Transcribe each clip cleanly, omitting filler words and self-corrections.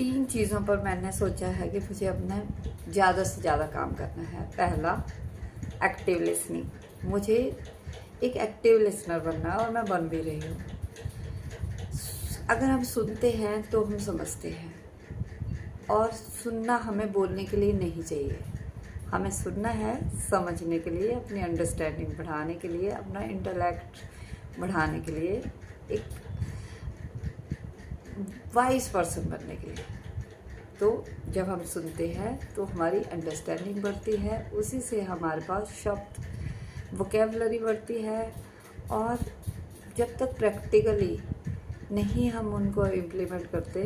3 चीज़ों पर मैंने सोचा है कि मुझे अपने ज़्यादा से ज़्यादा काम करना है। पहला, एक्टिव लिसनिंग। मुझे एक एक्टिव लिसनर बनना है और मैं बन भी रही हूँ। अगर हम सुनते हैं तो हम समझते हैं, और सुनना हमें बोलने के लिए नहीं चाहिए। हमें सुनना है समझने के लिए, अपनी अंडरस्टैंडिंग बढ़ाने के लिए, अपना इंटेलेक्ट बढ़ाने के लिए, एक वाइज पर्सन बनने के लिए। तो जब हम सुनते हैं तो हमारी अंडरस्टैंडिंग बढ़ती है, उसी से हमारे पास शब्द वोकेबलरी बढ़ती है। और जब तक प्रैक्टिकली नहीं हम उनको इम्प्लीमेंट करते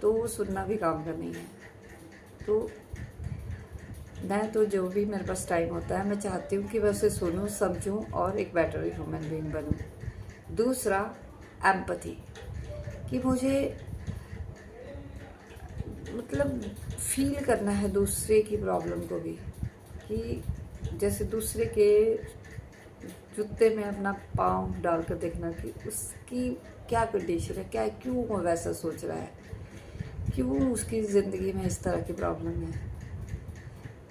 तो वो सुनना भी काम का नहीं है। तो मैं तो जो भी मेरे पास टाइम होता है मैं चाहती हूँ कि मैं उसे सुनूँ, समझूँ और एक बेटर ह्यूमन बीइंग बनूँ। दूसरा, एम्पैथी, कि मुझे मतलब फील करना है दूसरे की प्रॉब्लम को भी, कि जैसे दूसरे के जूते में अपना पाँव डालकर देखना कि उसकी क्या कंडीशन है, क्या क्यों वो वैसा सोच रहा है, क्यों उसकी ज़िंदगी में इस तरह की प्रॉब्लम है।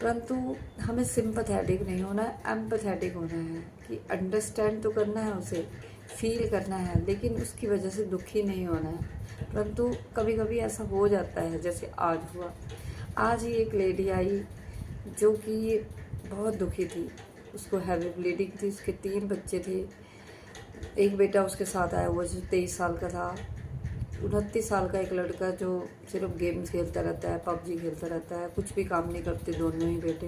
परंतु हमें सिंपैथेटिक नहीं होना है, एम्पैथेटिक होना है, कि अंडरस्टैंड तो करना है, उसे फील करना है, लेकिन उसकी वजह से दुखी नहीं होना है। परंतु कभी कभी ऐसा हो जाता है, जैसे आज हुआ। आज ही एक लेडी आई जो कि बहुत दुखी थी, उसको हैवी ब्लीडिंग थी, उसके 3 बच्चे थे। एक बेटा उसके साथ आया हुआ जो 23 साल का था, 29 साल का एक लड़का जो सिर्फ गेम्स खेलता रहता है, पबजी खेलता रहता है, कुछ भी काम नहीं करते दोनों ही बेटे।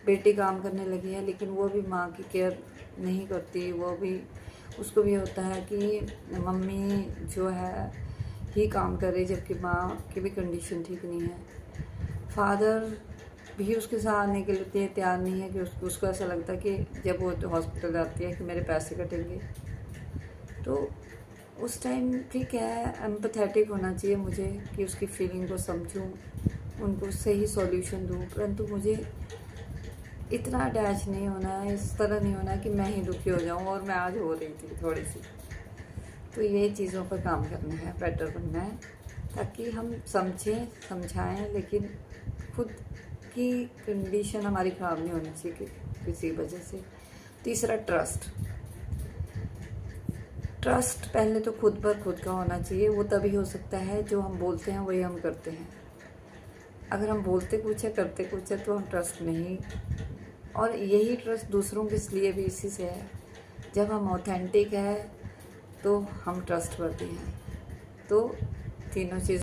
बेटी काम करने लगी है लेकिन वो भी माँ की केयर नहीं करती, वो भी, उसको भी होता है कि मम्मी जो है ही काम करे, जबकि माँ की भी कंडीशन ठीक नहीं है। फादर भी उसके साथ आने के लिए तैयार नहीं है, कि उसको ऐसा लगता है कि जब वो हॉस्पिटल जाती है कि मेरे पैसे कटेंगे। तो उस टाइम ठीक है, एम्पैथेटिक होना चाहिए मुझे, कि उसकी फीलिंग को समझूं, उनको सही सॉल्यूशन दूं। परंतु मुझे इतना अटैच नहीं होना है, इस तरह नहीं होना है कि मैं ही दुखी हो जाऊं, और मैं आज हो रही थी थोड़ी सी। तो ये चीज़ों पर काम करना है, बेटर बनना है, ताकि हम समझें, समझाएं, लेकिन खुद की कंडीशन हमारी ख़राब नहीं होनी चाहिए किसी वजह से। तीसरा, ट्रस्ट पहले तो खुद पर खुद का होना चाहिए। वो तभी हो सकता है जो हम बोलते हैं वही हम करते हैं। अगर हम बोलते कुछ है करते कुछ है तो हम ट्रस्ट नहीं। और यही ट्रस्ट दूसरों के लिए भी इसी से है, जब हम ऑथेंटिक है तो हम ट्रस्ट करते हैं। तो तीनों चीज़